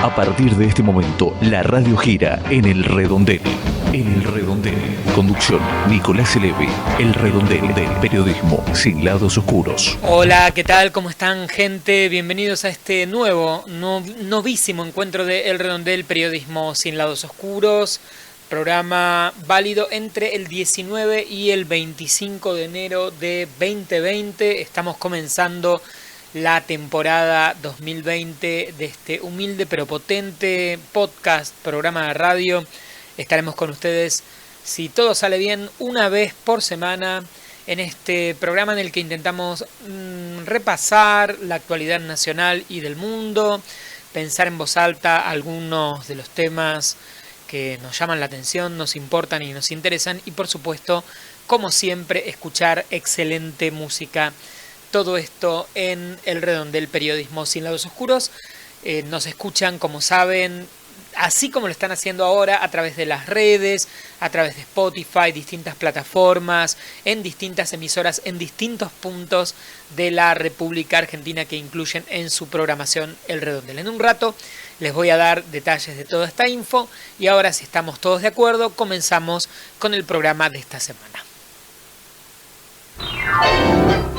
A partir de este momento, la radio gira en El Redondel. En El Redondel. Conducción, Nicolás Elevi. El Redondel del periodismo sin lados oscuros. Hola, ¿qué tal? ¿Cómo están, gente? Bienvenidos a este novísimo encuentro de El Redondel, periodismo sin lados oscuros. Programa válido entre el 19 y el 25 de enero de 2020. Estamos comenzando la temporada 2020 de este humilde pero potente podcast, programa de radio. Estaremos con ustedes, si todo sale bien, una vez por semana en este programa en el que intentamos repasar la actualidad nacional y del mundo, pensar en voz alta algunos de los temas que nos llaman la atención, nos importan y nos interesan, y por supuesto, como siempre, escuchar excelente música. Todo esto en El Redondel, periodismo sin lados oscuros. Nos escuchan, como saben, así como lo están haciendo ahora, a través de las redes, a través de Spotify, distintas plataformas, en distintas emisoras, en distintos puntos de la República Argentina que incluyen en su programación El Redondel. En un rato les voy a dar detalles de toda esta info y ahora, si estamos todos de acuerdo, comenzamos con el programa de esta semana.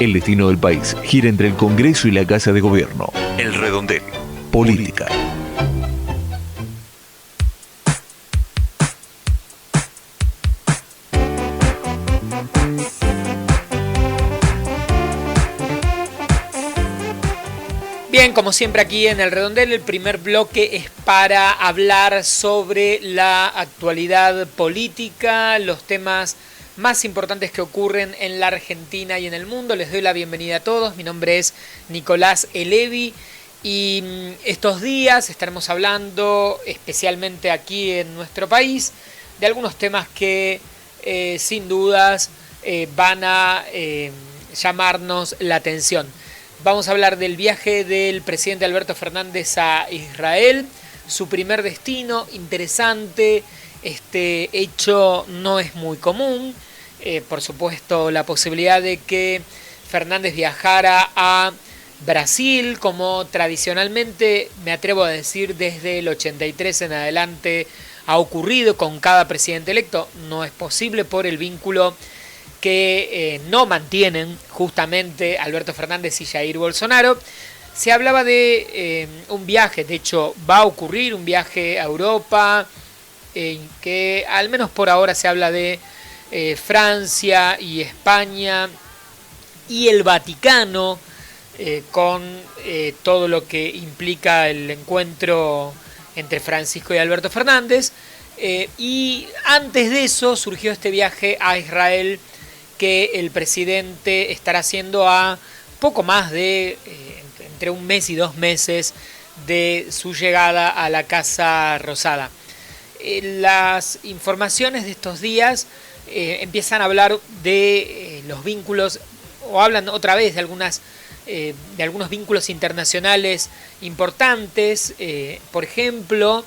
El destino del país gira entre el Congreso y la Casa de Gobierno. El Redondel. Política. Bien, como siempre aquí en El Redondel, el primer bloque es para hablar sobre la actualidad política, los temas más importantes que ocurren en la Argentina y en el mundo. Les doy la bienvenida a todos. Mi nombre es Nicolás Elevi y estos días estaremos hablando, especialmente aquí en nuestro país, de algunos temas que sin dudas van a llamarnos la atención. Vamos a hablar del viaje del presidente Alberto Fernández a Israel, su primer destino, interesante. Este hecho no es muy común. Por supuesto, la posibilidad de que Fernández viajara a Brasil, como tradicionalmente, me atrevo a decir, desde el 83 en adelante ha ocurrido con cada presidente electo, no es posible por el vínculo que no mantienen justamente Alberto Fernández y Jair Bolsonaro. Se hablaba de un viaje, de hecho va a ocurrir un viaje a Europa, que al menos por ahora se habla de Francia y España y el Vaticano, con todo lo que implica el encuentro entre Francisco y Alberto Fernández. Y antes de eso surgió este viaje a Israel que el presidente estará haciendo a poco más de entre un mes y 2 meses de su llegada a la Casa Rosada. Las informaciones de estos días empiezan a hablar de los vínculos, o hablan otra vez de algunos vínculos internacionales importantes. Por ejemplo,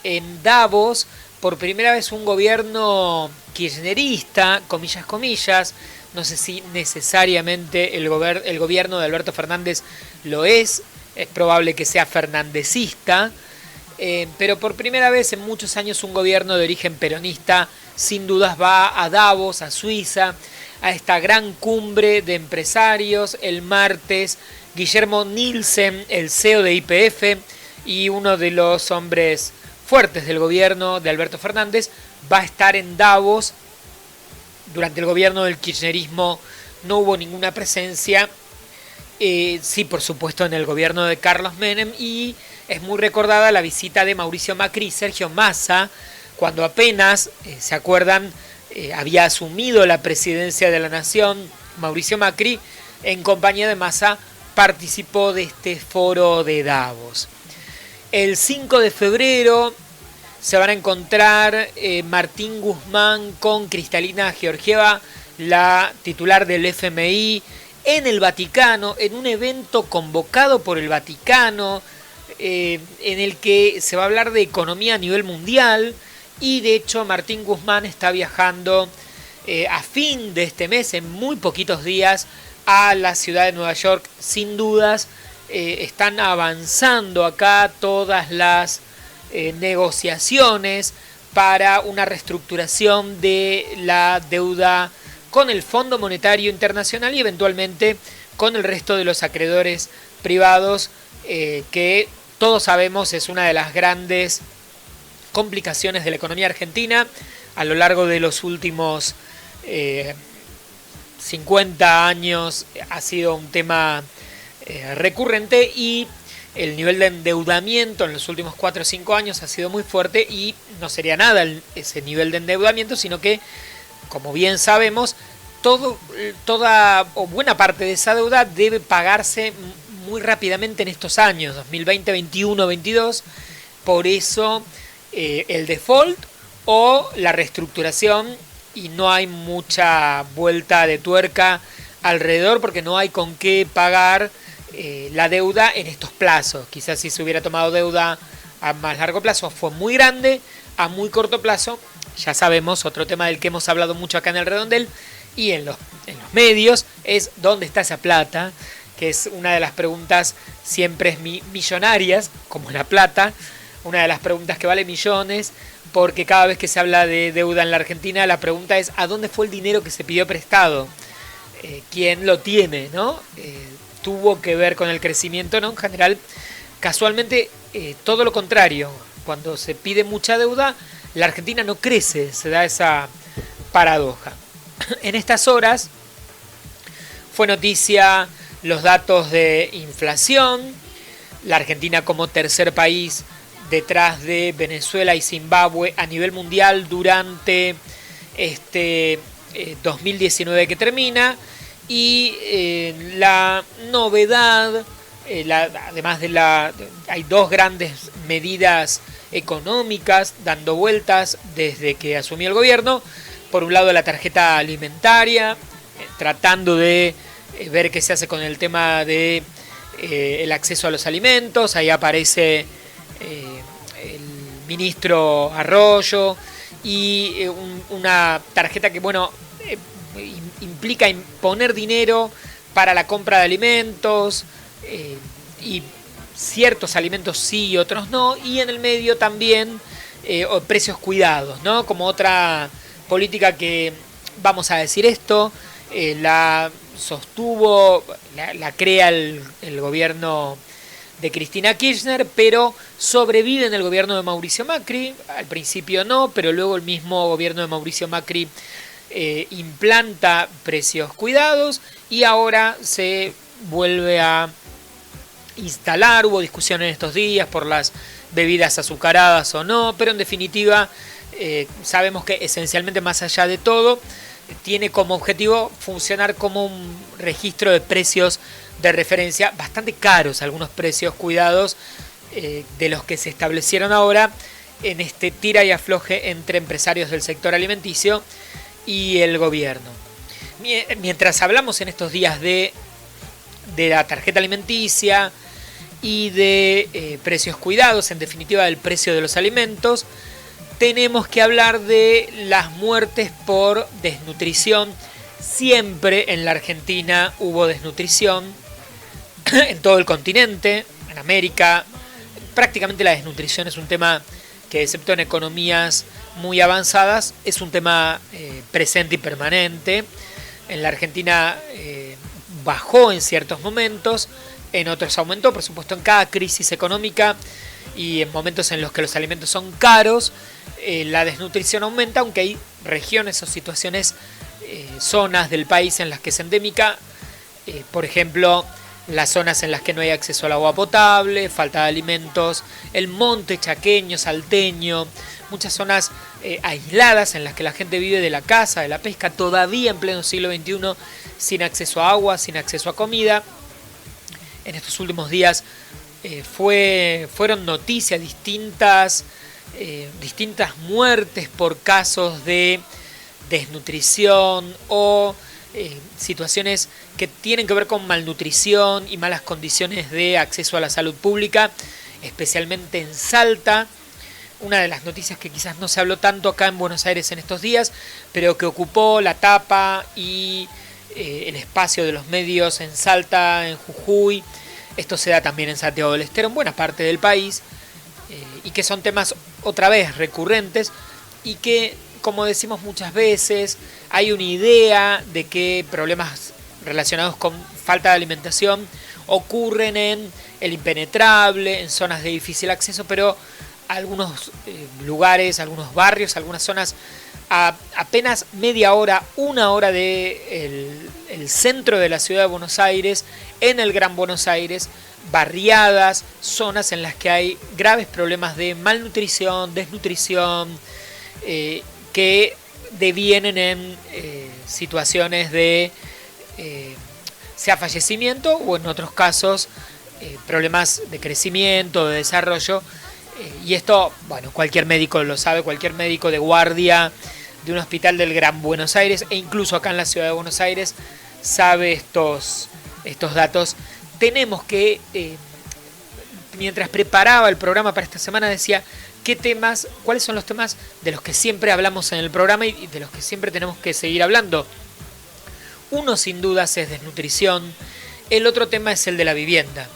en Davos, por primera vez un gobierno kirchnerista, comillas, no sé si necesariamente el gobierno de Alberto Fernández lo es probable que sea fernandesista, pero por primera vez en muchos años un gobierno de origen peronista sin dudas va a Davos, a Suiza, a esta gran cumbre de empresarios. El martes, Guillermo Nielsen, el CEO de YPF y uno de los hombres fuertes del gobierno de Alberto Fernández, va a estar en Davos. Durante el gobierno del kirchnerismo no hubo ninguna presencia, sí, por supuesto, en el gobierno de Carlos Menem, y es muy recordada la visita de Mauricio Macri y Sergio Massa, cuando apenas, ¿se acuerdan?, había asumido la presidencia de la Nación. Mauricio Macri, en compañía de Massa, participó de este foro de Davos. El 5 de febrero se van a encontrar Martín Guzmán con Cristalina Georgieva, la titular del FMI, en el Vaticano, en un evento convocado por el Vaticano, en el que se va a hablar de economía a nivel mundial. Y de hecho Martín Guzmán está viajando a fin de este mes, en muy poquitos días, a la ciudad de Nueva York, sin dudas están avanzando acá todas las negociaciones para una reestructuración de la deuda con el Fondo Monetario Internacional y eventualmente con el resto de los acreedores privados, que todos sabemos es una de las grandes complicaciones de la economía argentina. A lo largo de los últimos 50 años ha sido un tema recurrente, y el nivel de endeudamiento en los últimos 4 o 5 años ha sido muy fuerte, y no sería nada ese nivel de endeudamiento, sino que, como bien sabemos, toda o buena parte de esa deuda debe pagarse muy rápidamente en estos años, 2020, 21, 22. Por eso el default o la reestructuración, y no hay mucha vuelta de tuerca alrededor porque no hay con qué pagar la deuda en estos plazos. Quizás si se hubiera tomado deuda a más largo plazo fue muy grande, a muy corto plazo, ya sabemos, otro tema del que hemos hablado mucho acá en el Redondel y en los medios, es dónde está esa plata, que es una de las preguntas siempre millonarias, como la plata, una de las preguntas que vale millones, porque cada vez que se habla de deuda en la Argentina, la pregunta es ¿a dónde fue el dinero que se pidió prestado? ¿Quién lo tiene, no? ¿Tuvo que ver con el crecimiento? No, en general, casualmente, todo lo contrario. Cuando se pide mucha deuda, la Argentina no crece, se da esa paradoja. En estas horas fue noticia los datos de inflación. La Argentina como tercer país detrás de Venezuela y Zimbabue a nivel mundial durante este 2019 que termina. Y la novedad, además de hay dos grandes medidas económicas dando vueltas desde que asumió el gobierno. Por un lado, la tarjeta alimentaria, tratando de ver qué se hace con el tema de el acceso a los alimentos. Ahí aparece el ministro Arroyo, y una tarjeta que, bueno, implica poner dinero para la compra de alimentos, y ciertos alimentos sí y otros no, y en el medio también precios cuidados, ¿no? Como otra política que, vamos a decir esto, la sostuvo, la crea el gobierno de Cristina Kirchner, pero sobrevive en el gobierno de Mauricio Macri. Al principio no, pero luego el mismo gobierno de Mauricio Macri implanta precios cuidados, y ahora se vuelve a instalar. Hubo discusión en estos días por las bebidas azucaradas o no, pero en definitiva sabemos que esencialmente, más allá de todo, tiene como objetivo funcionar como un registro de precios de referencia bastante caros, algunos precios cuidados de los que se establecieron ahora en este tira y afloje entre empresarios del sector alimenticio y el gobierno. Mientras hablamos en estos días de la tarjeta alimenticia y de precios cuidados, en definitiva del precio de los alimentos, tenemos que hablar de las muertes por desnutrición. Siempre en la Argentina hubo desnutrición, en todo el continente, en América. Prácticamente la desnutrición es un tema que, excepto en economías muy avanzadas, es un tema presente y permanente. En la Argentina bajó en ciertos momentos, en otros aumentó, por supuesto, en cada crisis económica y en momentos en los que los alimentos son caros, la desnutrición aumenta, aunque hay regiones o situaciones, zonas del país en las que es endémica, por ejemplo, las zonas en las que no hay acceso al agua potable, falta de alimentos, el monte chaqueño, salteño, muchas zonas aisladas en las que la gente vive de la caza, de la pesca, todavía en pleno siglo XXI, sin acceso a agua, sin acceso a comida. En estos últimos días fueron noticias distintas muertes por casos de desnutrición o situaciones que tienen que ver con malnutrición y malas condiciones de acceso a la salud pública, especialmente en Salta. Una de las noticias que quizás no se habló tanto acá en Buenos Aires en estos días, pero que ocupó la tapa y el espacio de los medios en Salta, en Jujuy, Esto se da también en Santiago del Estero, en buena parte del país, y que son temas otra vez recurrentes y que, como decimos muchas veces, hay una idea de que problemas relacionados con falta de alimentación ocurren en el impenetrable, en zonas de difícil acceso, pero algunos lugares, algunos barrios, algunas zonas a apenas media hora, una hora de el centro de la ciudad de Buenos Aires, en el Gran Buenos Aires, barriadas, zonas en las que hay graves problemas de malnutrición, desnutrición, que devienen en situaciones de sea fallecimiento o en otros casos problemas de crecimiento, de desarrollo. Y esto, bueno, cualquier médico lo sabe, cualquier médico de guardia de un hospital del Gran Buenos Aires e incluso acá en la ciudad de Buenos Aires sabe estos datos. Tenemos que, mientras preparaba el programa para esta semana, decía cuáles son los temas de los que siempre hablamos en el programa y de los que siempre tenemos que seguir hablando. Uno sin dudas es desnutrición, el otro tema es el de la vivienda.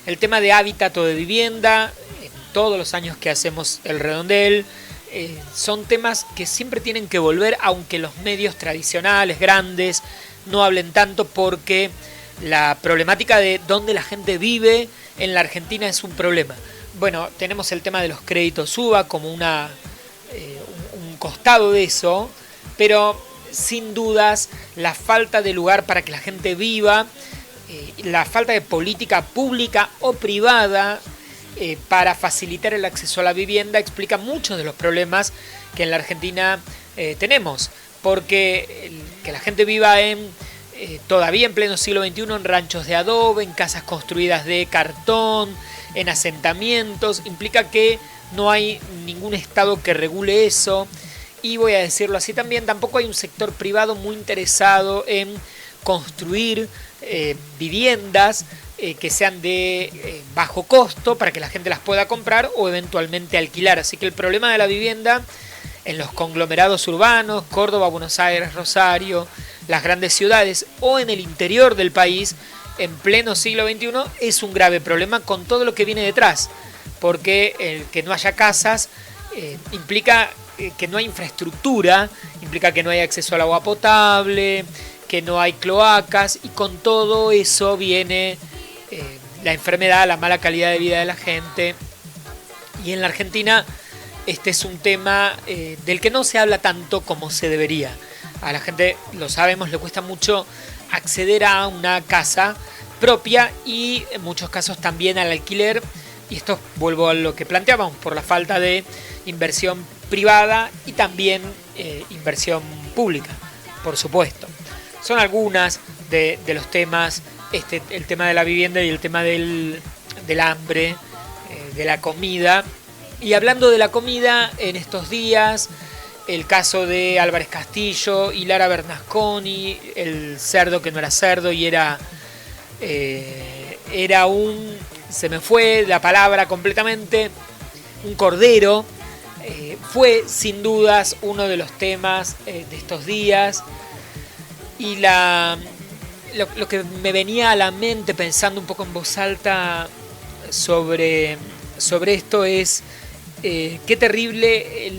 El tema de hábitat o de vivienda, en todos los años que hacemos el redondel, son temas que siempre tienen que volver, aunque los medios tradicionales, grandes, no hablen tanto, porque la problemática de dónde la gente vive en la Argentina es un problema. Bueno, tenemos el tema de los créditos UBA como un costado de eso, pero sin dudas la falta de lugar para que la gente viva, la falta de política pública o privada para facilitar el acceso a la vivienda explica muchos de los problemas que en la Argentina tenemos, porque que la gente viva todavía en pleno siglo XXI en ranchos de adobe, en casas construidas de cartón, en asentamientos, implica que no hay ningún Estado que regule eso. Y voy a decirlo así también, tampoco hay un sector privado muy interesado en construir viviendas que sean de bajo costo para que la gente las pueda comprar o eventualmente alquilar. Así que el problema de la vivienda en los conglomerados urbanos, Córdoba, Buenos Aires, Rosario, las grandes ciudades o en el interior del país, en pleno siglo XXI, es un grave problema con todo lo que viene detrás. Porque el que no haya casas implica que no hay infraestructura, implica que no hay acceso al agua potable, que no hay cloacas, y con todo eso viene la enfermedad, la mala calidad de vida de la gente. Y en la Argentina este es un tema del que no se habla tanto como se debería. A la gente, lo sabemos, le cuesta mucho acceder a una casa propia y en muchos casos también al alquiler. Y esto vuelvo a lo que planteábamos, por la falta de inversión privada y también inversión pública, por supuesto. Son algunas de los temas, el tema de la vivienda y el tema del hambre, de la comida. Y hablando de la comida, en estos días, el caso de Álvarez Castillo y Lara Bernasconi, el cerdo que no era cerdo y era se me fue la palabra completamente, un cordero. Fue sin dudas uno de los temas de estos días. Y lo que me venía a la mente pensando un poco en voz alta sobre esto es qué terrible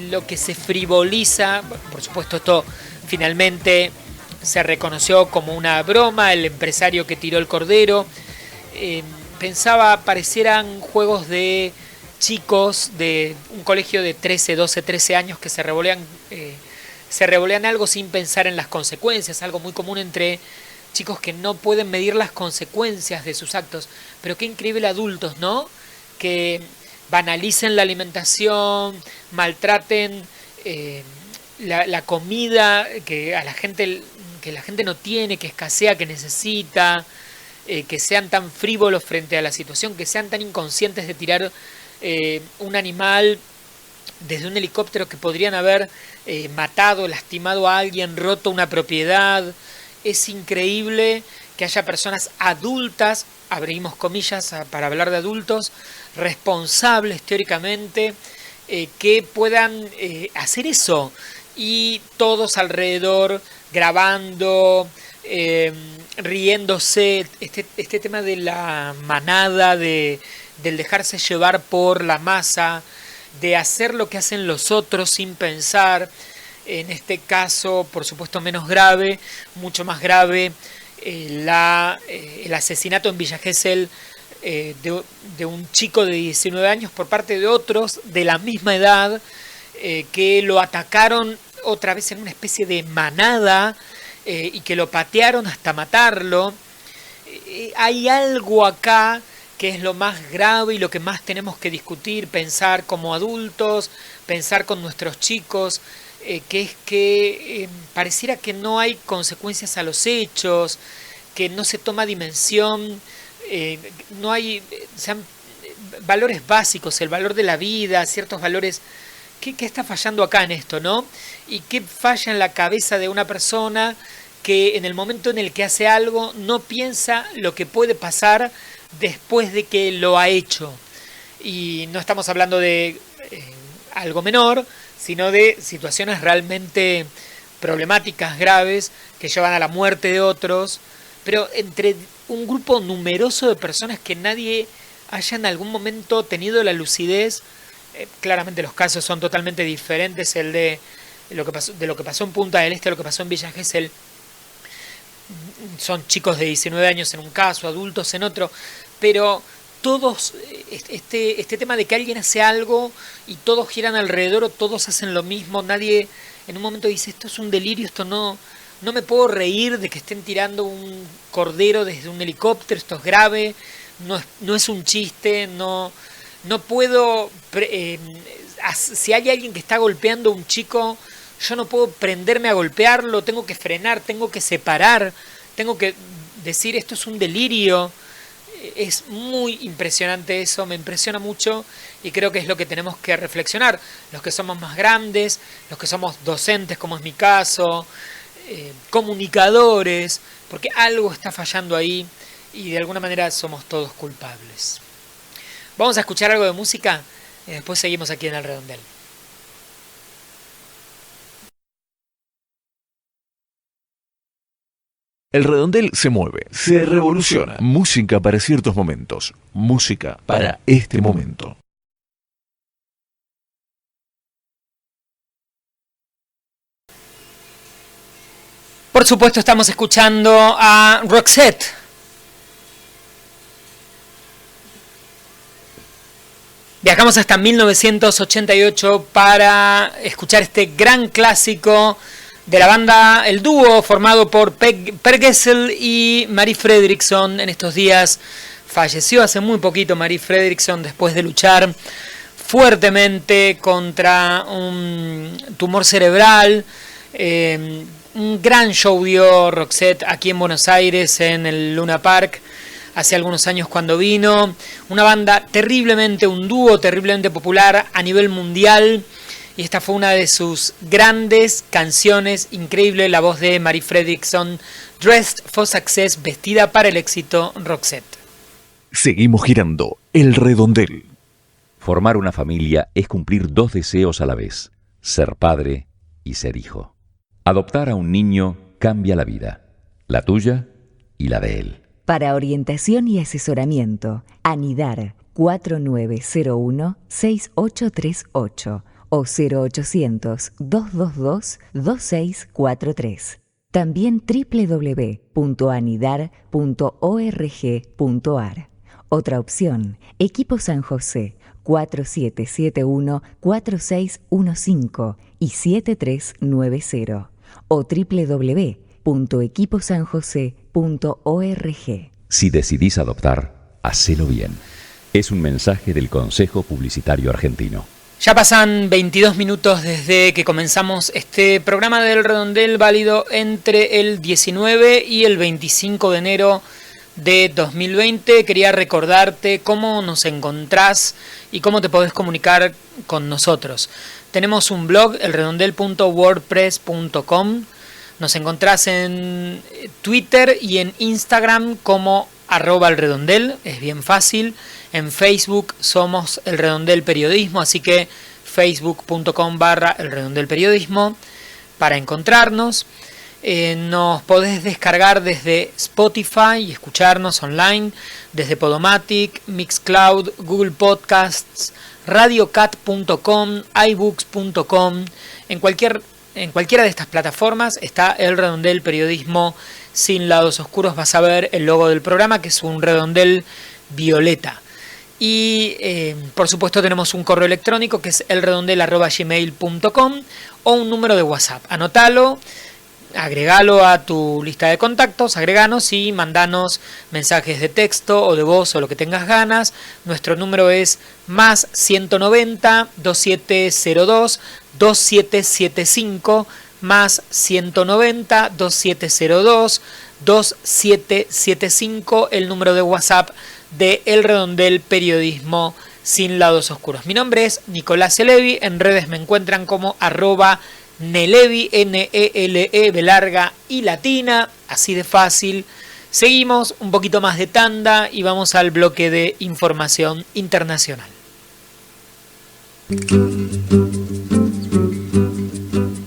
lo que se frivoliza. Por supuesto, esto finalmente se reconoció como una broma, el empresario que tiró el cordero. Pensaba, parecieran juegos de chicos de un colegio de 13, 12, 13 años que se revolean algo sin pensar en las consecuencias, algo muy común entre chicos que no pueden medir las consecuencias de sus actos. Pero qué increíble adultos, ¿no? Que banalicen la alimentación, maltraten la comida que la gente no tiene, que escasea, que necesita, que sean tan frívolos frente a la situación, que sean tan inconscientes de tirar un animal desde un helicóptero que podrían haber matado, lastimado a alguien, roto una propiedad. Es increíble que haya personas adultas, abrimos comillas para hablar de adultos, responsables teóricamente, que puedan hacer eso. Y todos alrededor grabando, riéndose, este tema de la manada, del dejarse llevar por la masa, de hacer lo que hacen los otros sin pensar. En este caso, por supuesto, menos grave, mucho más grave, el asesinato en Villa Gesell de un chico de 19 años por parte de otros de la misma edad, que lo atacaron otra vez en una especie de manada, y que lo patearon hasta matarlo. Hay algo acá que es lo más grave y lo que más tenemos que discutir, pensar como adultos, pensar con nuestros chicos, que es que pareciera que no hay consecuencias a los hechos, que no se toma dimensión, no hay valores básicos, el valor de la vida, ciertos valores. ¿Qué está fallando acá en esto, no? ¿Y qué falla en la cabeza de una persona que en el momento en el que hace algo no piensa lo que puede pasar después de que lo ha hecho? Y no estamos hablando de algo menor, sino de situaciones realmente problemáticas, graves, que llevan a la muerte de otros, pero entre un grupo numeroso de personas que nadie haya en algún momento tenido la lucidez. Claramente los casos son totalmente diferentes, el de lo que pasó en Punta del Este, lo que pasó en Villa Gesell. Son chicos de 19 años en un caso, adultos en otro, pero todos, este tema de que alguien hace algo y todos giran alrededor o todos hacen lo mismo, nadie en un momento dice esto es un delirio, esto no me puedo reír de que estén tirando un cordero desde un helicóptero, esto es grave, no es un chiste, no puedo, si hay alguien que está golpeando a un chico, yo no puedo prenderme a golpearlo, tengo que frenar, tengo que separar, tengo que decir esto es un delirio. Es muy impresionante eso, me impresiona mucho y creo que es lo que tenemos que reflexionar. Los que somos más grandes, los que somos docentes como es mi caso, comunicadores, porque algo está fallando ahí y de alguna manera somos todos culpables. Vamos a escuchar algo de música y después seguimos aquí en El Redondel. El redondel se mueve, se revoluciona. Música para ciertos momentos. Música para este momento. Por supuesto estamos escuchando a Roxette. Viajamos hasta 1988 para escuchar este gran clásico de la banda, el dúo formado por Per Gessle y Marie Fredriksson. En estos días falleció hace muy poquito Marie Fredriksson después de luchar fuertemente contra un tumor cerebral. Un gran show dio Roxette aquí en Buenos Aires en el Luna Park hace algunos años cuando vino. Una banda un dúo terriblemente popular a nivel mundial. Y esta fue una de sus grandes canciones, increíble la voz de Marie Fredriksson, Dressed for Success, vestida para el éxito, Roxette. Seguimos girando el redondel. Formar una familia es cumplir dos deseos a la vez, ser padre y ser hijo. Adoptar a un niño cambia la vida, la tuya y la de él. Para orientación y asesoramiento, Anidar 4901-6838 o 0800-222-2643. También www.anidar.org.ar. Otra opción, Equipo San José 4771-4615 y 7390 o www.equiposanjose.org. Si decidís adoptar, hacelo bien. Es un mensaje del Consejo Publicitario Argentino. Ya pasan 22 minutos desde que comenzamos este programa del Redondel, válido entre el 19 y el 25 de enero de 2020. Quería recordarte cómo nos encontrás y cómo te podés comunicar con nosotros. Tenemos un blog, elredondel.wordpress.com. Nos encontrás en Twitter y en Instagram como @elredondel, es bien fácil. En Facebook somos El Redondel Periodismo, así que facebook.com/elredondelperiodismo para encontrarnos. Nos podés descargar desde Spotify y escucharnos online, desde Podomatic, Mixcloud, Google Podcasts, radiocat.com, iBooks.com. En cualquiera de estas plataformas está El Redondel, periodismo sin lados oscuros. Vas a ver el logo del programa, que es un redondel violeta. Y por supuesto tenemos un correo electrónico que es elredondel@gmail.com o un número de WhatsApp. Anotalo, agregalo a tu lista de contactos, agreganos y mandanos mensajes de texto o de voz o lo que tengas ganas. Nuestro número es más 190 2702 2775, más 190 2702 2775, el número de WhatsApp de El Redondel, periodismo sin lados oscuros. Mi nombre es Nicolás Elevi, en redes me encuentran como @Nelevi, Nele, B larga y latina, así de fácil. Seguimos un poquito más de tanda y vamos al bloque de información internacional.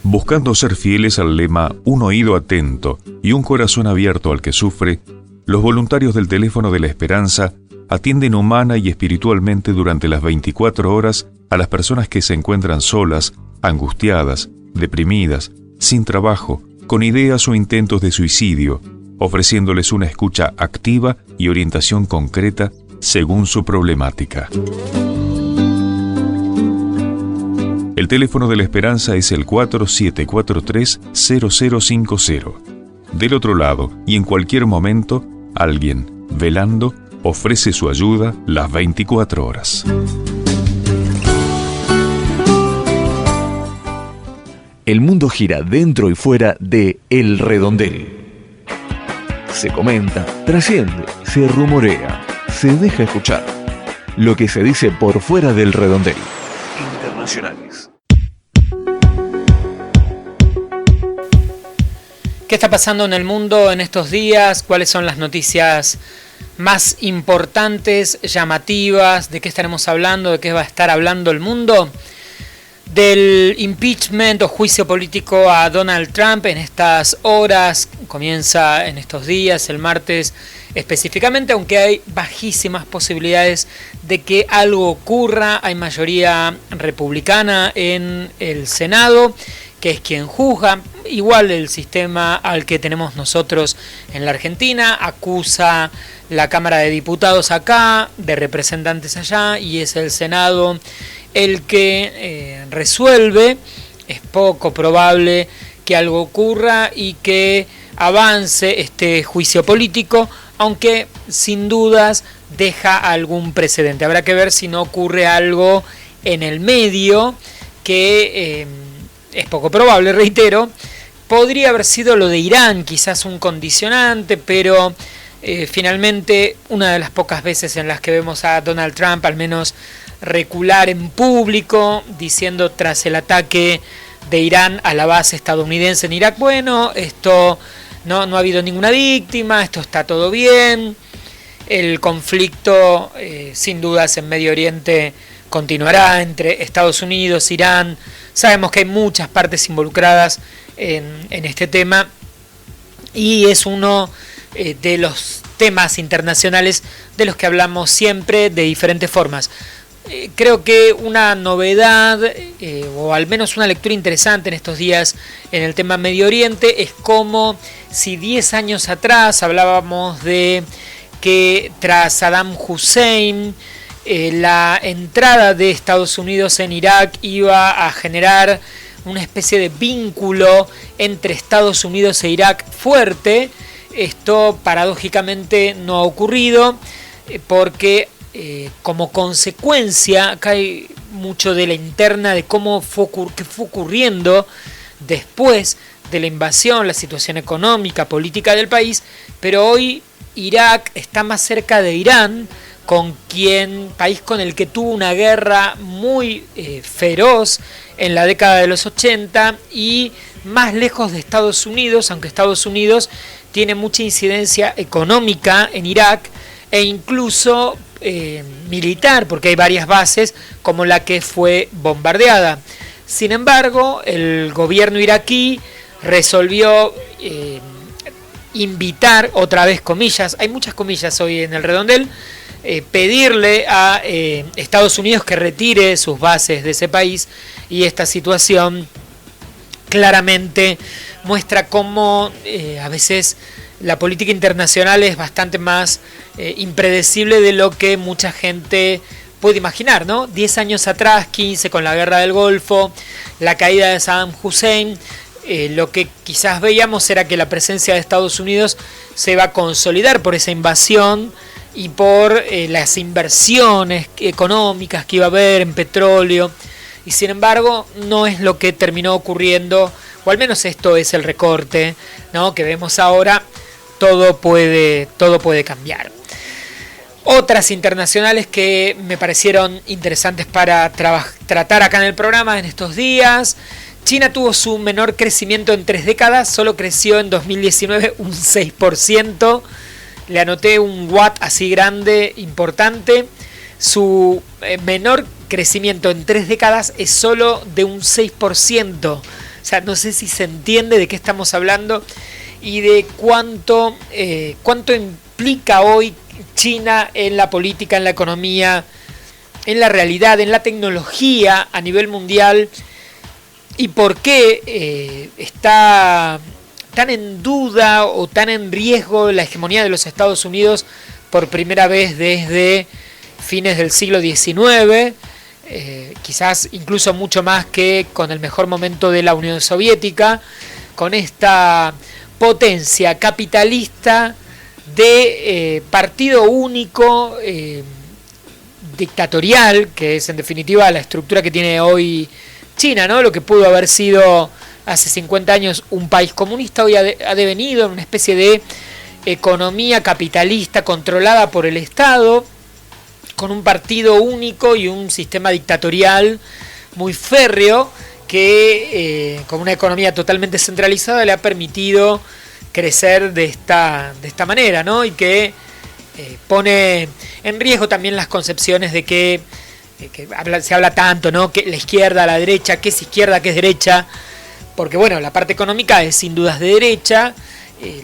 Buscando ser fieles al lema "un oído atento y un corazón abierto al que sufre", los voluntarios del Teléfono de la Esperanza atienden humana y espiritualmente durante las 24 horas a las personas que se encuentran solas, angustiadas, deprimidas, sin trabajo, con ideas o intentos de suicidio, ofreciéndoles una escucha activa y orientación concreta según su problemática. El Teléfono de la Esperanza es el 4743-0050. Del otro lado, y en cualquier momento, alguien, velando, ofrece su ayuda las 24 horas. El mundo gira dentro y fuera de El Redondel. Se comenta, trasciende, se rumorea, se deja escuchar. Lo que se dice por fuera del redondel. Internacionales. ¿Qué está pasando en el mundo en estos días? ¿Cuáles son las noticias más importantes, llamativas? ¿De qué estaremos hablando? ¿De qué va a estar hablando el mundo? Del impeachment o juicio político a Donald Trump en estas horas, comienza en estos días, el martes específicamente, aunque hay bajísimas posibilidades de que algo ocurra. Hay mayoría republicana en el Senado, que es quien juzga. Igual el sistema al que tenemos nosotros en la Argentina, acusa la Cámara de Diputados acá, de representantes allá, y es el Senado el que resuelve. Es poco probable que algo ocurra y que avance este juicio político, aunque sin dudas deja algún precedente. Habrá que ver si no ocurre algo en el medio, que es poco probable, reitero. Podría haber sido lo de Irán, quizás un condicionante, pero finalmente una de las pocas veces en las que vemos a Donald Trump al menos recular en público, diciendo tras el ataque de Irán a la base estadounidense en Irak, bueno, esto no ha habido ninguna víctima, esto está todo bien. El conflicto sin dudas en Medio Oriente continuará entre Estados Unidos, Irán. Sabemos que hay muchas partes involucradas en este tema y es uno de los temas internacionales de los que hablamos siempre de diferentes formas. Creo que una novedad, o al menos una lectura interesante en estos días en el tema Medio Oriente, es como si 10 años atrás hablábamos de que tras Saddam Hussein, la entrada de Estados Unidos en Irak iba a generar una especie de vínculo entre Estados Unidos e Irak fuerte. Esto paradójicamente no ha ocurrido porque como consecuencia, acá hay mucho de la interna de qué fue ocurriendo después de la invasión, la situación económica, política del país, pero hoy Irak está más cerca de Irán, país con el que tuvo una guerra muy feroz en la década de los 80, y más lejos de Estados Unidos, aunque Estados Unidos tiene mucha incidencia económica en Irak e incluso militar, porque hay varias bases como la que fue bombardeada. Sin embargo, el gobierno iraquí resolvió invitar, otra vez comillas, hay muchas comillas hoy en el redondel, pedirle a Estados Unidos que retire sus bases de ese país, y esta situación claramente muestra cómo a veces la política internacional es bastante más impredecible de lo que mucha gente puede imaginar, ¿no? 10 años atrás, 15, con la guerra del Golfo, la caída de Saddam Hussein, lo que quizás veíamos era que la presencia de Estados Unidos se iba a consolidar por esa invasión y por las inversiones económicas que iba a haber en petróleo, y sin embargo no es lo que terminó ocurriendo, o al menos esto es el recorte, ¿no?, que vemos ahora. Todo puede cambiar. Otras internacionales que me parecieron interesantes para tratar acá en el programa en estos días. China tuvo su menor crecimiento en 3 décadas, solo creció en 2019 un 6%. Le anoté un watt así grande, importante. Su menor crecimiento en 3 décadas es solo de un 6%. O sea, no sé si se entiende de qué estamos hablando y de cuánto implica hoy China en la política, en la economía, en la realidad, en la tecnología a nivel mundial, y por qué está tan en duda o tan en riesgo la hegemonía de los Estados Unidos por primera vez desde fines del siglo XIX, quizás incluso mucho más que con el mejor momento de la Unión Soviética, con esta potencia capitalista de partido único, dictatorial, que es en definitiva la estructura que tiene hoy China, ¿no? Lo que pudo haber sido hace 50 años un país comunista, hoy ha devenido en una especie de economía capitalista controlada por el Estado, con un partido único y un sistema dictatorial muy férreo, que con una economía totalmente centralizada le ha permitido crecer de esta manera, ¿no? Y que pone en riesgo también las concepciones de que se habla tanto, ¿no?, que la izquierda, la derecha, qué es izquierda, qué es derecha, porque bueno, la parte económica es sin dudas de derecha,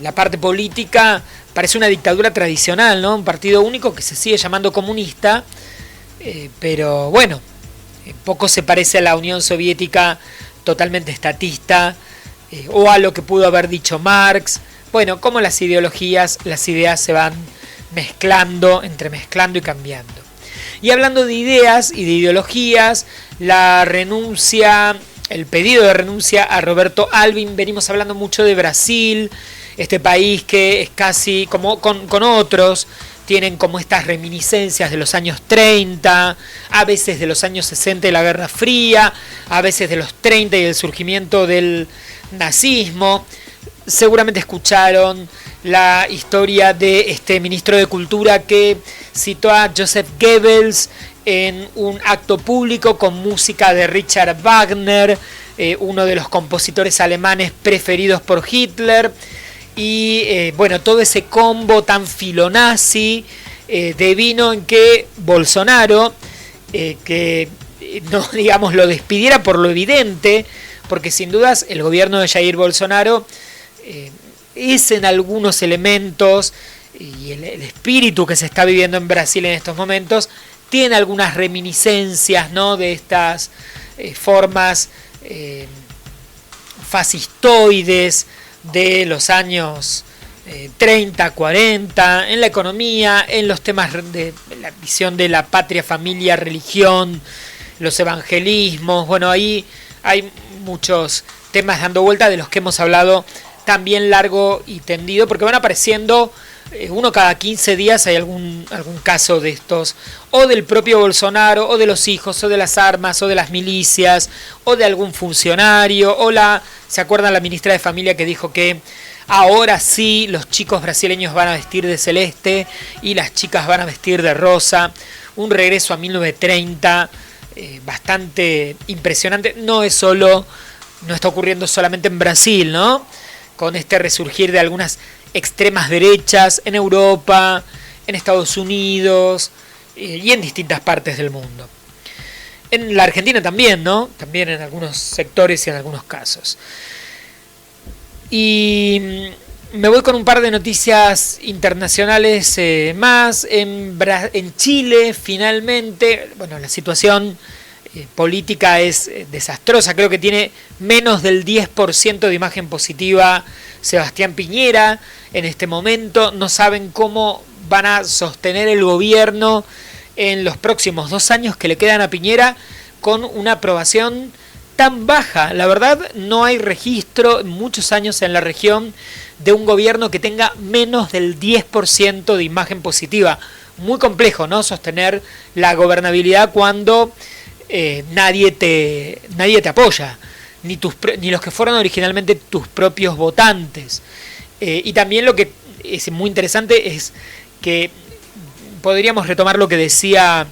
la parte política parece una dictadura tradicional, ¿no?, un partido único que se sigue llamando comunista, pero bueno, poco se parece a la Unión Soviética totalmente estatista, o a lo que pudo haber dicho Marx. Bueno, como las ideologías, las ideas se van entremezclando y cambiando. Y hablando de ideas y de ideologías, el pedido de renuncia a Roberto Alvim. Venimos hablando mucho de Brasil, este país que es casi como con otros, tienen como estas reminiscencias de los años 30, a veces de los años 60 y la Guerra Fría, a veces de los 30 y el surgimiento del nazismo. Seguramente escucharon la historia de este ministro de Cultura que citó a Joseph Goebbels en un acto público con música de Richard Wagner, uno de los compositores alemanes preferidos por Hitler. Y bueno, todo ese combo tan filonazi devino en que Bolsonaro, que no digamos lo despidiera por lo evidente, porque sin dudas el gobierno de Jair Bolsonaro es en algunos elementos, y el espíritu que se está viviendo en Brasil en estos momentos tiene algunas reminiscencias, ¿no?, de estas formas fascistoides de los años 30, 40, en la economía, en los temas de la visión de la patria, familia, religión, los evangelismos. Bueno, ahí hay muchos temas dando vuelta de los que hemos hablado también largo y tendido, porque van apareciendo uno cada 15 días hay algún caso de estos, o del propio Bolsonaro, o de los hijos, o de las armas, o de las milicias, o de algún funcionario, ¿se acuerdan la ministra de Familia que dijo que ahora sí los chicos brasileños van a vestir de celeste y las chicas van a vestir de rosa? Un regreso a 1930 bastante impresionante. No está ocurriendo solamente en Brasil, ¿no?, con este resurgir de algunas extremas derechas en Europa, en Estados Unidos y en distintas partes del mundo. En la Argentina también, ¿no?, también en algunos sectores y en algunos casos. Y me voy con un par de noticias internacionales más. En Chile, finalmente, bueno, la situación política es desastrosa. Creo que tiene menos del 10% de imagen positiva Sebastián Piñera en este momento. No saben cómo van a sostener el gobierno en los próximos 2 años que le quedan a Piñera con una aprobación tan baja. La verdad, no hay registro en muchos años en la región de un gobierno que tenga menos del 10% de imagen positiva. Muy complejo, ¿no?, sostener la gobernabilidad cuando nadie te apoya, ni los que fueron originalmente tus propios votantes. Y también lo que es muy interesante es que podríamos retomar lo que decía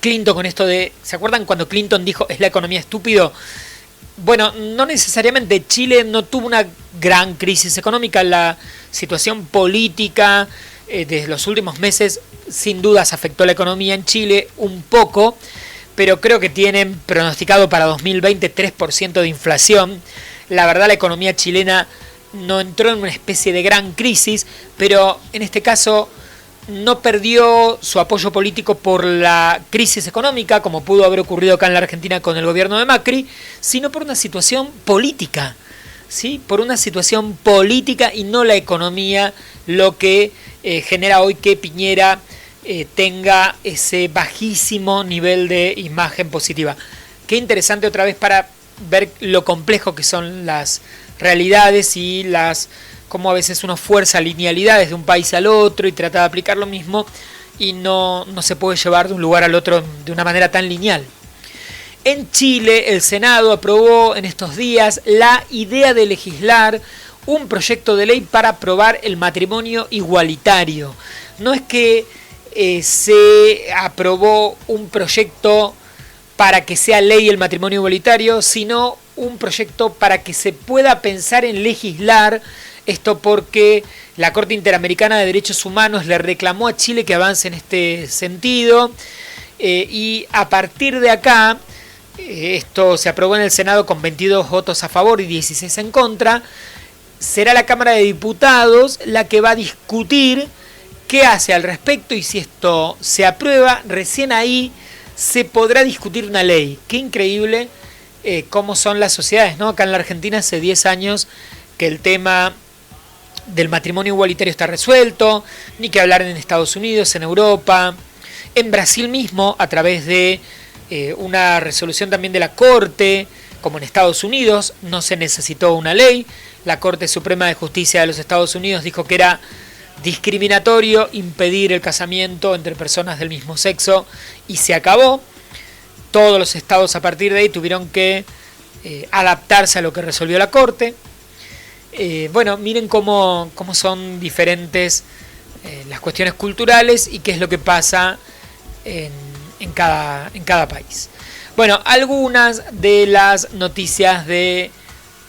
Clinton con esto de, ¿se acuerdan cuando Clinton dijo es la economía estúpido? Bueno, no necesariamente. Chile no tuvo una gran crisis económica. La situación política de los últimos meses sin dudas afectó la economía en Chile un poco, pero creo que tienen pronosticado para 2020 3% de inflación. La verdad, la economía chilena no entró en una especie de gran crisis, pero en este caso no perdió su apoyo político por la crisis económica, como pudo haber ocurrido acá en la Argentina con el gobierno de Macri, sino por una situación política, ¿sí? Por una situación política y no la economía, lo que genera hoy que Piñera tenga ese bajísimo nivel de imagen positiva. Qué interesante otra vez para ver lo complejo que son las realidades y cómo a veces uno fuerza linealidades de un país al otro y trata de aplicar lo mismo y no se puede llevar de un lugar al otro de una manera tan lineal. En Chile, el Senado aprobó en estos días la idea de legislar un proyecto de ley para aprobar el matrimonio igualitario. No es que se aprobó un proyecto para que sea ley el matrimonio igualitario, sino un proyecto para que se pueda pensar en legislar esto, porque la Corte Interamericana de Derechos Humanos le reclamó a Chile que avance en este sentido, y a partir de acá, esto se aprobó en el Senado con 22 votos a favor y 16 en contra, será la Cámara de Diputados la que va a discutir qué hace al respecto, y si esto se aprueba, recién ahí se podrá discutir una ley. Qué increíble cómo son las sociedades, ¿no? Acá en la Argentina hace 10 años que el tema del matrimonio igualitario está resuelto, ni que hablar en Estados Unidos, en Europa, en Brasil mismo, a través de una resolución también de la Corte, como en Estados Unidos, no se necesitó una ley. La Corte Suprema de Justicia de los Estados Unidos dijo que era discriminatorio impedir el casamiento entre personas del mismo sexo y se acabó. Todos los estados a partir de ahí tuvieron que adaptarse a lo que resolvió la Corte. Bueno, miren cómo son diferentes las cuestiones culturales y qué es lo que pasa en cada país. Bueno, algunas de las noticias de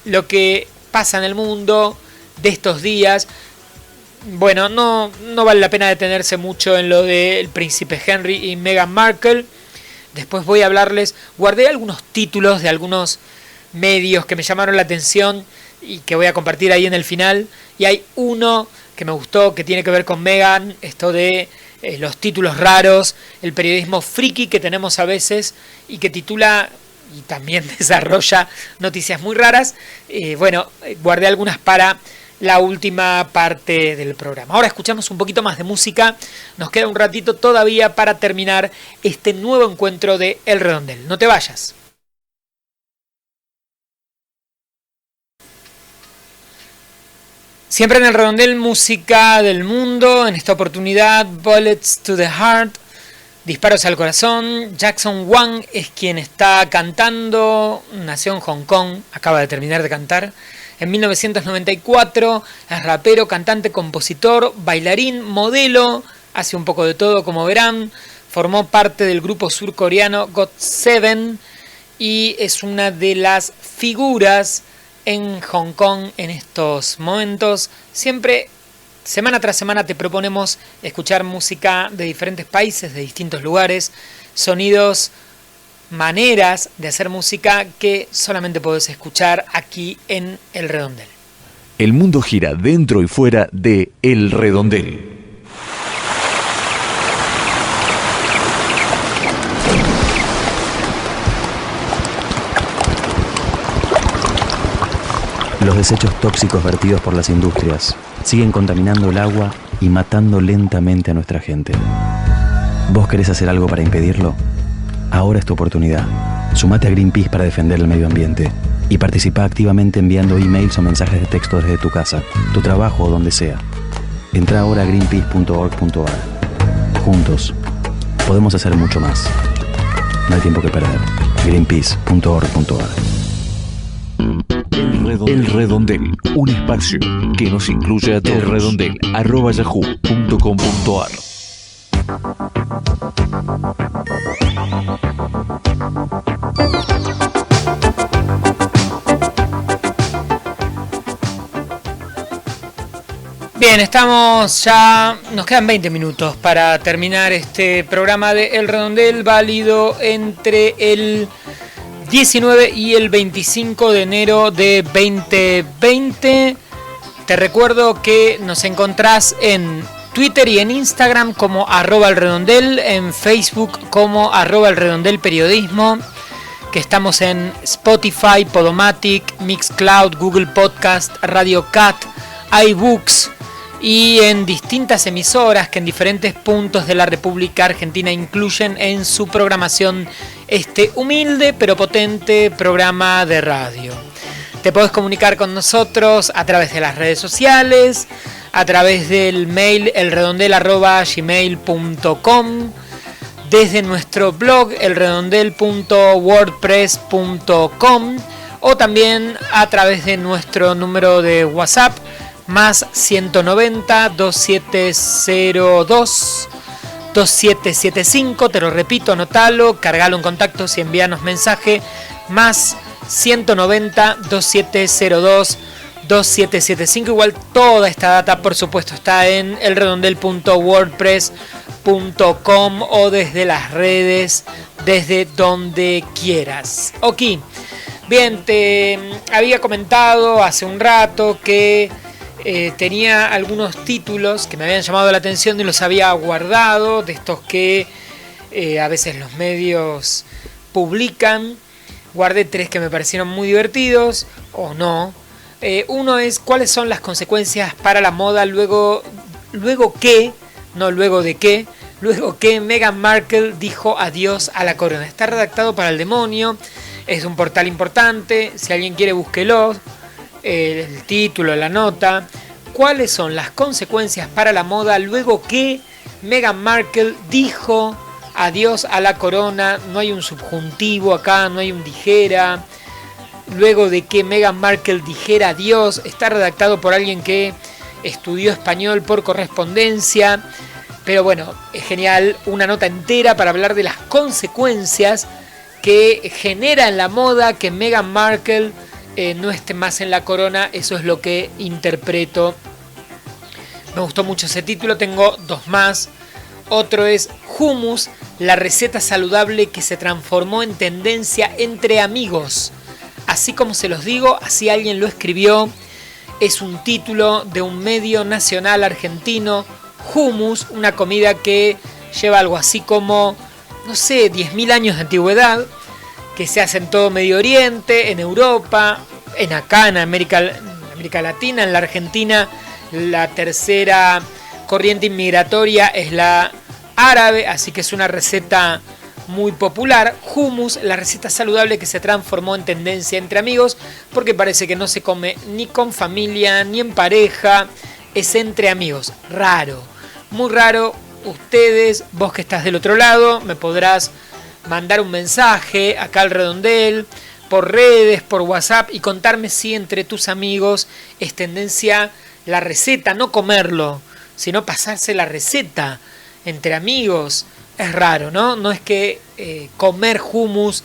lo que pasa en el mundo de estos días. Bueno, no vale la pena detenerse mucho en lo del príncipe Henry y Meghan Markle. Después voy a hablarles, guardé algunos títulos de algunos medios que me llamaron la atención y que voy a compartir ahí en el final. Y hay uno que me gustó, que tiene que ver con Meghan, esto de los títulos raros, el periodismo friki que tenemos a veces y que titula y también desarrolla noticias muy raras. Bueno, guardé algunas para la última parte del programa. Ahora escuchamos un poquito más de música. Nos queda un ratito todavía para terminar este nuevo encuentro de El Redondel. No te vayas. Siempre en El Redondel, música del mundo. En esta oportunidad, Bullets to the Heart, disparos al corazón. Jackson Wang es quien está cantando. Nació en Hong Kong, acaba de terminar de cantar. En 1994, es rapero, cantante, compositor, bailarín, modelo, hace un poco de todo, como verán. Formó parte del grupo surcoreano GOT7 y es una de las figuras en Hong Kong en estos momentos. Siempre, semana tras semana, te proponemos escuchar música de diferentes países, de distintos lugares, sonidos, maneras de hacer música que solamente podés escuchar aquí en El Redondel. El mundo gira dentro y fuera de El Redondel. Los desechos tóxicos vertidos por las industrias siguen contaminando el agua y matando lentamente a nuestra gente. ¿Vos querés hacer algo para impedirlo? Ahora es tu oportunidad. Sumate a Greenpeace para defender el medio ambiente y participa activamente enviando emails o mensajes de texto desde tu casa, tu trabajo o donde sea. Entra ahora a greenpeace.org.ar. Juntos podemos hacer mucho más. No hay tiempo que perder. greenpeace.org.ar. El Redondel, un espacio que nos incluye a todos. elredondel@yahoo.com.ar. Bien, estamos ya, nos quedan 20 minutos para terminar este programa de El Redondel, válido entre el 19 y el 25 de enero de 2020. Te recuerdo que nos encontrás en Twitter y en Instagram como @elredondel, en Facebook como @elredondelperiodismo, que estamos en Spotify, Podomatic, Mixcloud, Google Podcast, Radio Cat, iBooks y en distintas emisoras que en diferentes puntos de la República Argentina incluyen en su programación este humilde pero potente programa de radio. Te podés comunicar con nosotros a través de las redes sociales, a través del mail elredondel@gmail.com, desde nuestro blog elredondel.wordpress.com o también a través de nuestro número de WhatsApp más 190 2702 2775, te lo repito, anotalo, cargalo en contactos y envíanos mensaje, más 190 2702 2775. Igual toda esta data, por supuesto, está en elredondel.wordpress.com o desde las redes, desde donde quieras. Ok, bien, te había comentado hace un rato que tenía algunos títulos que me habían llamado la atención y los había guardado, de estos que a veces los medios publican. Guardé 3 que me parecieron muy divertidos, o no. Uno es cuáles son las consecuencias para la moda luego que Meghan Markle dijo adiós a la corona. Está redactado para el demonio, es un portal importante, si alguien quiere búsquelo. El título, la nota. ¿Cuáles son las consecuencias para la moda luego que Meghan Markle dijo adiós a la corona? No hay un subjuntivo acá, no hay un dijera. Luego de que Meghan Markle dijera adiós, está redactado por alguien que estudió español por correspondencia. Pero bueno, es genial, una nota entera para hablar de las consecuencias que genera en la moda que Meghan Markle no esté más en la corona. Eso es lo que interpreto. Me gustó mucho ese título. Tengo 2 más. Otro es hummus, la receta saludable que se transformó en tendencia entre amigos. Así como se los digo, así alguien lo escribió. Es un título de un medio nacional argentino. Hummus, una comida que lleva algo así como, no sé, 10.000 años de antigüedad, que se hace en todo Medio Oriente, en Europa, en América Latina. En la Argentina la tercera corriente inmigratoria es la árabe, así que es una receta muy popular. Hummus, la receta saludable que se transformó en tendencia entre amigos, porque parece que no se come ni con familia ni en pareja, es entre amigos. Raro, muy raro. Ustedes, vos que estás del otro lado, me podrás mandar un mensaje acá al Redondel, por redes, por WhatsApp, y contarme si entre tus amigos es tendencia la receta, no comerlo, sino pasarse la receta entre amigos. Es raro, ¿no? No es que comer hummus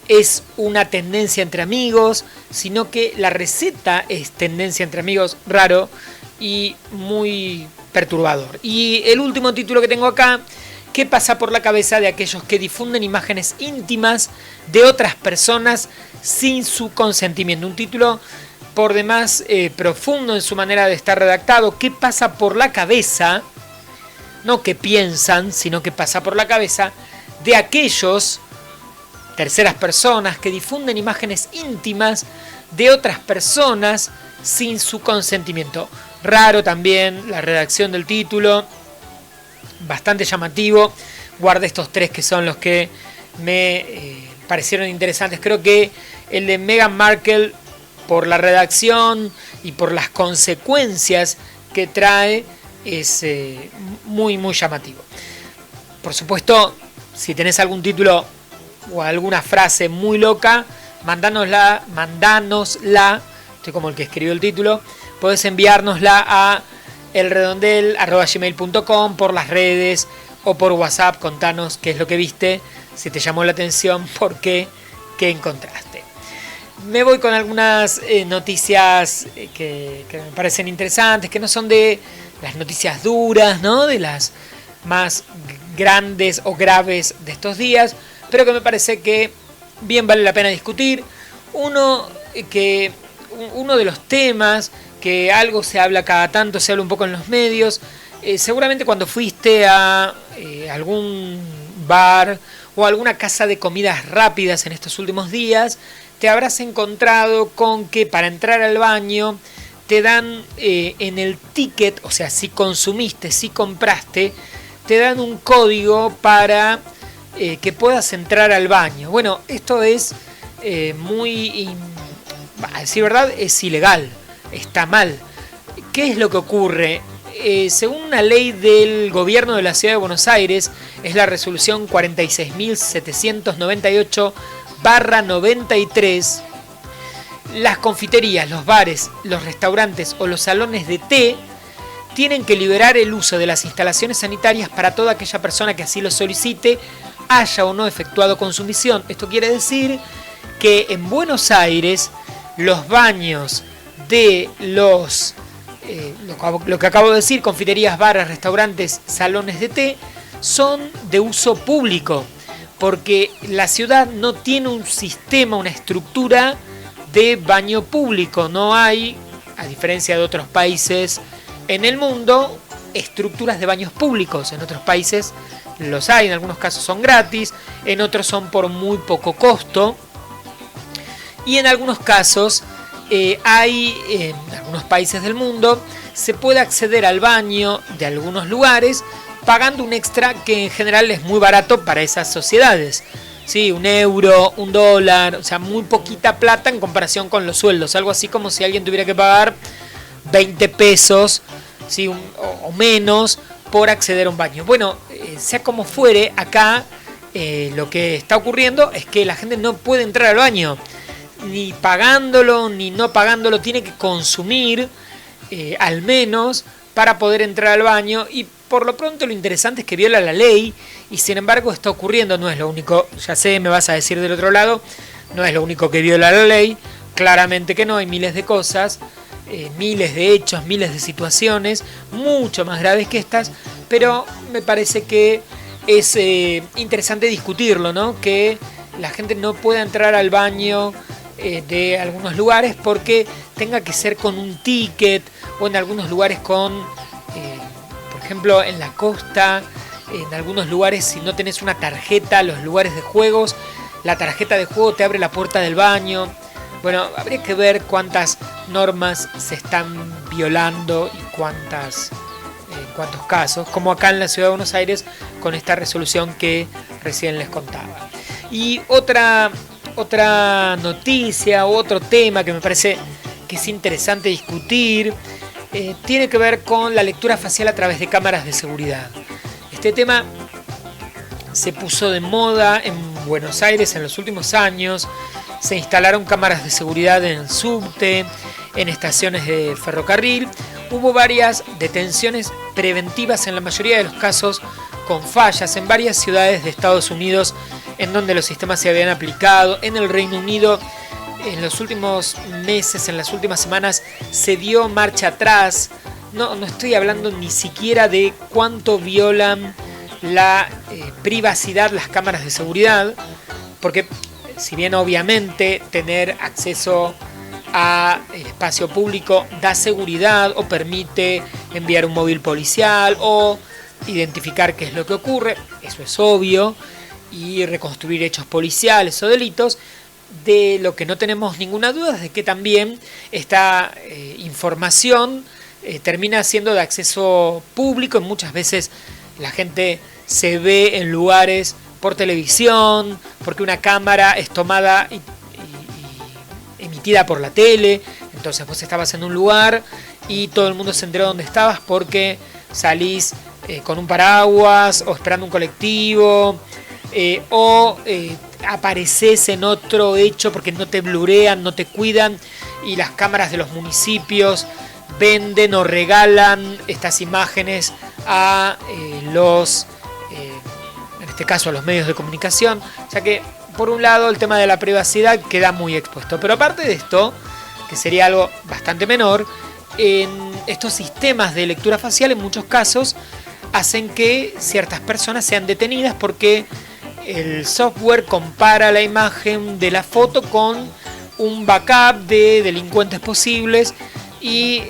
es una tendencia entre amigos, sino que la receta es tendencia entre amigos. Raro y muy perturbador. Y el último título que tengo acá: ¿qué pasa por la cabeza de aquellos que difunden imágenes íntimas de otras personas sin su consentimiento? Un título por demás profundo en su manera de estar redactado. ¿Qué pasa por la cabeza? No que piensan, sino que pasa por la cabeza de aquellos terceras personas que difunden imágenes íntimas de otras personas sin su consentimiento. Raro también la redacción del título, bastante llamativo. Guardé estos 3 que son los que me parecieron interesantes. Creo que el de Meghan Markle, por la redacción y por las consecuencias que trae, es muy llamativo. Por supuesto, si tenés algún título o alguna frase muy loca, mandánosla, estoy como el que escribió el título, podés enviárnosla a elredondel@gmail.com, por las redes o por WhatsApp. Contanos qué es lo que viste, si te llamó la atención, por qué, qué encontraste. Me voy con algunas noticias que me parecen interesantes, que no son de las noticias duras, ¿no?, de las más grandes o graves de estos días, pero que me parece que bien vale la pena discutir. Uno de los temas que algo se habla cada tanto, se habla un poco en los medios, seguramente cuando fuiste a algún bar o alguna casa de comidas rápidas en estos últimos días, te habrás encontrado con que para entrar al baño te dan en el ticket, o sea, si consumiste, si compraste, te dan un código para que puedas entrar al baño. Bueno, esto es a decir verdad, es ilegal, está mal. ¿Qué es lo que ocurre? Según una ley del gobierno de la Ciudad de Buenos Aires, es la resolución 46.798/93, las confiterías, los bares, los restaurantes o los salones de té tienen que liberar el uso de las instalaciones sanitarias para toda aquella persona que así lo solicite, haya o no efectuado consumición. Esto quiere decir que en Buenos Aires los baños de lo que acabo de decir, confiterías, bares, restaurantes, salones de té, son de uso público, porque la ciudad no tiene un sistema, una estructura de baño público. No hay, a diferencia de otros países en el mundo, estructuras de baños públicos. En otros países los hay, en algunos casos son gratis, en otros son por muy poco costo, y en algunos casos hay, en algunos países del mundo, se puede acceder al baño de algunos lugares pagando un extra que en general es muy barato para esas sociedades. Sí, €1, $1, o sea, muy poquita plata en comparación con los sueldos. Algo así como si alguien tuviera que pagar 20 pesos, ¿sí?, o menos por acceder a un baño. Bueno, sea como fuere, acá lo que está ocurriendo es que la gente no puede entrar al baño. Ni pagándolo, ni no pagándolo, tiene que consumir al menos para poder entrar al baño. Y por lo pronto lo interesante es que viola la ley, y sin embargo está ocurriendo. No es lo único, ya sé, me vas a decir del otro lado, no es lo único que viola la ley, claramente que no, hay miles de cosas, miles de hechos, miles de situaciones mucho más graves que estas, pero me parece que es interesante discutirlo, ¿no? Que la gente no pueda entrar al baño de algunos lugares porque tenga que ser con un ticket, o en algunos lugares con, por ejemplo, en la costa, en algunos lugares, si no tenés una tarjeta, los lugares de juegos, la tarjeta de juego te abre la puerta del baño. Bueno, habría que ver cuántas normas se están violando y cuántos casos, como acá en la Ciudad de Buenos Aires con esta resolución que recién les contaba. Y otra noticia, otro tema que me parece que es interesante discutir, tiene que ver con la lectura facial a través de cámaras de seguridad. Este tema se puso de moda en Buenos Aires en los últimos años. Se instalaron cámaras de seguridad en el subte, en estaciones de ferrocarril. Hubo varias detenciones preventivas, en la mayoría de los casos con fallas, en varias ciudades de Estados Unidos en donde los sistemas se habían aplicado. En el Reino Unido, en los últimos meses, en las últimas semanas, se dio marcha atrás. No estoy hablando ni siquiera de cuánto violan la privacidad las cámaras de seguridad, porque si bien obviamente tener acceso a el espacio público da seguridad o permite enviar un móvil policial o identificar qué es lo que ocurre, eso es obvio, y reconstruir hechos policiales o delitos. De lo que no tenemos ninguna duda es de que también esta información termina siendo de acceso público, y muchas veces la gente se ve en lugares por televisión, porque una cámara es tomada y emitida por la tele. Entonces vos estabas en un lugar y todo el mundo se enteró dónde estabas porque salís con un paraguas o esperando un colectivo, o apareces en otro hecho porque no te blurean, no te cuidan, y las cámaras de los municipios venden o regalan estas imágenes a en este caso a los medios de comunicación. O sea que, por un lado, el tema de la privacidad queda muy expuesto. Pero aparte de esto, que sería algo bastante menor, en estos sistemas de lectura facial en muchos casos hacen que ciertas personas sean detenidas porque el software compara la imagen de la foto con un backup de delincuentes posibles y,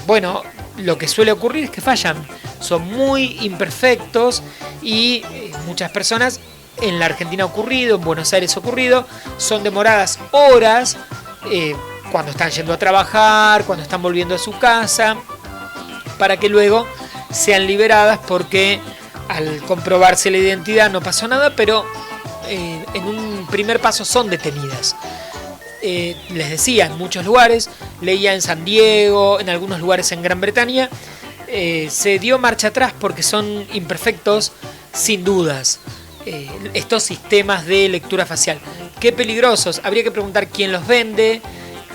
bueno, lo que suele ocurrir es que fallan. Son muy imperfectos y muchas personas, en la Argentina ha ocurrido, en Buenos Aires ha ocurrido, son demoradas horas cuando están yendo a trabajar, cuando están volviendo a su casa, para que luego sean liberadas porque al comprobarse la identidad no pasó nada, pero en un primer paso son detenidas. Les decía, en muchos lugares, leía en San Diego, en algunos lugares en Gran Bretaña, se dio marcha atrás porque son imperfectos sin dudas. Estos sistemas de lectura facial, qué peligrosos. Habría que preguntar quién los vende,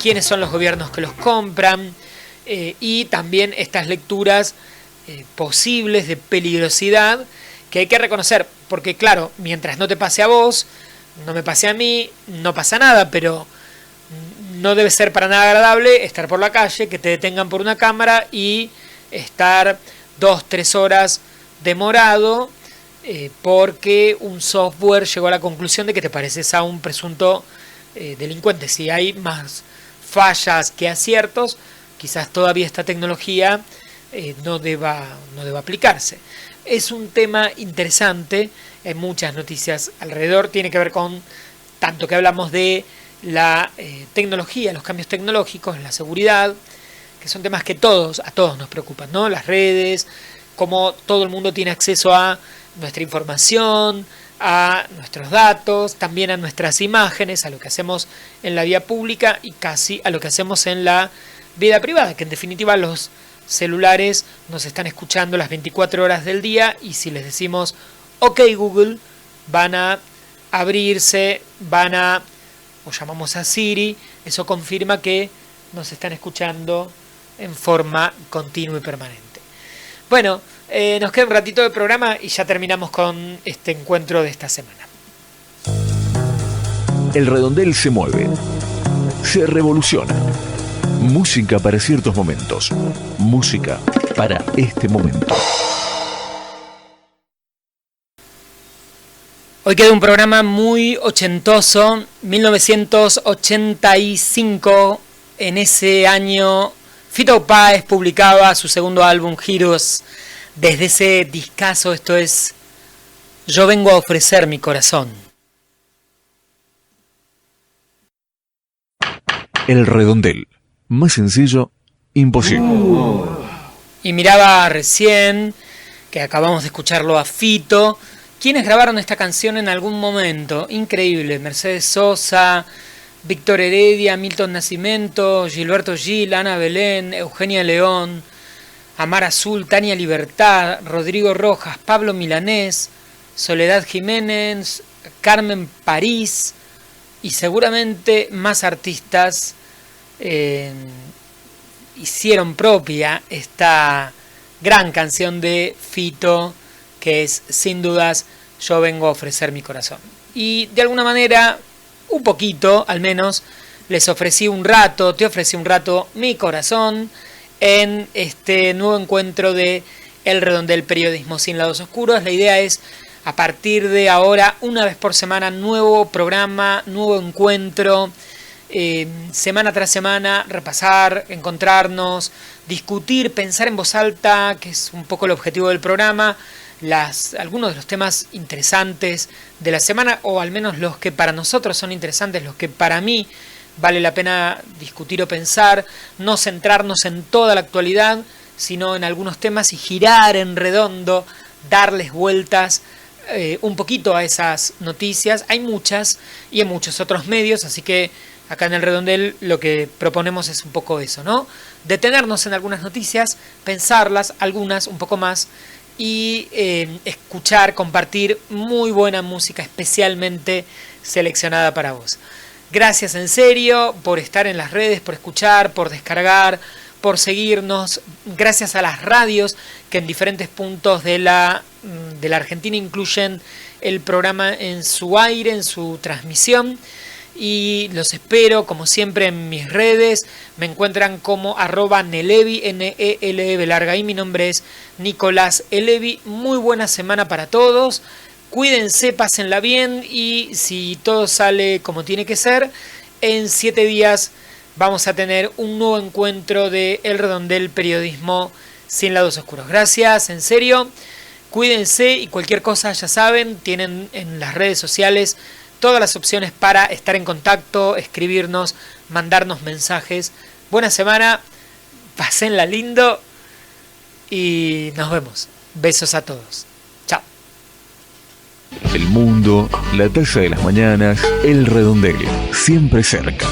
quiénes son los gobiernos que los compran, y también estas lecturas posibles de peligrosidad que hay que reconocer, porque claro, mientras no te pase a vos, no me pase a mí, no pasa nada, pero no debe ser para nada agradable estar por la calle, que te detengan por una cámara y estar 2-3 horas demorado porque un software llegó a la conclusión de que te pareces a un presunto delincuente. Si hay más fallas que aciertos, quizás todavía esta tecnología no deba aplicarse. Es un tema interesante, hay muchas noticias alrededor, tiene que ver con tanto que hablamos de la tecnología, los cambios tecnológicos, la seguridad, que son temas que a todos nos preocupan, ¿no? Las redes, cómo todo el mundo tiene acceso a nuestra información, a nuestros datos, también a nuestras imágenes, a lo que hacemos en la vía pública y casi a lo que hacemos en la vida privada, que en definitiva los celulares nos están escuchando las 24 horas del día, y si les decimos OK Google, van a abrirse, o llamamos a Siri, eso confirma que nos están escuchando en forma continua y permanente. Bueno, nos queda un ratito de programa y ya terminamos con este encuentro de esta semana. El redondel se mueve, se revoluciona. Música para ciertos momentos, música para este momento. Hoy queda un programa muy ochentoso, 1985, en ese año Fito Páez publicaba su segundo álbum, Heroes. Desde ese discazo, esto es Yo vengo a ofrecer mi corazón. El redondel, más sencillo, imposible. Y miraba recién, que acabamos de escucharlo a Fito, quienes grabaron esta canción en algún momento. Increíble, Mercedes Sosa, Víctor Heredia, Milton Nascimento, Gilberto Gil, Ana Belén, Eugenia León, Amar Azul, Tania Libertad, Rodrigo Rojas, Pablo Milanés, Soledad Jiménez, Carmen París y seguramente más artistas hicieron propia esta gran canción de Fito, que es sin dudas Yo vengo a ofrecer mi corazón. Y de alguna manera, un poquito al menos, te ofrecí un rato mi corazón en este nuevo encuentro de El Redondel Periodismo sin lados oscuros. La idea es, a partir de ahora, una vez por semana, nuevo programa, nuevo encuentro, semana tras semana, repasar, encontrarnos, discutir, pensar en voz alta, que es un poco el objetivo del programa, algunos de los temas interesantes de la semana, o al menos los que para nosotros son interesantes, los que para mí vale la pena discutir o pensar, no centrarnos en toda la actualidad, sino en algunos temas y girar en redondo, darles vueltas un poquito a esas noticias. Hay muchas y en muchos otros medios, así que acá en el Redondel lo que proponemos es un poco eso, ¿no? Detenernos en algunas noticias, pensarlas, algunas un poco más, y escuchar, compartir muy buena música especialmente seleccionada para vos. Gracias en serio por estar en las redes, por escuchar, por descargar, por seguirnos. Gracias a las radios que en diferentes puntos de la Argentina incluyen el programa en su aire, en su transmisión. Y los espero, como siempre, en mis redes. Me encuentran como @Nelevi, N-E-L-E-V larga I. Mi nombre es Nicolás Elevi. Muy buena semana para todos. Cuídense, pásenla bien. Y si todo sale como tiene que ser, en 7 días vamos a tener un nuevo encuentro de El Redondel, periodismo sin lados oscuros. Gracias, en serio. Cuídense y cualquier cosa, ya saben, tienen en las redes sociales todas las opciones para estar en contacto, escribirnos, mandarnos mensajes. Buena semana, pásenla lindo y nos vemos. Besos a todos. Chao. El mundo, la taza de las mañanas, El Redondel, siempre cerca.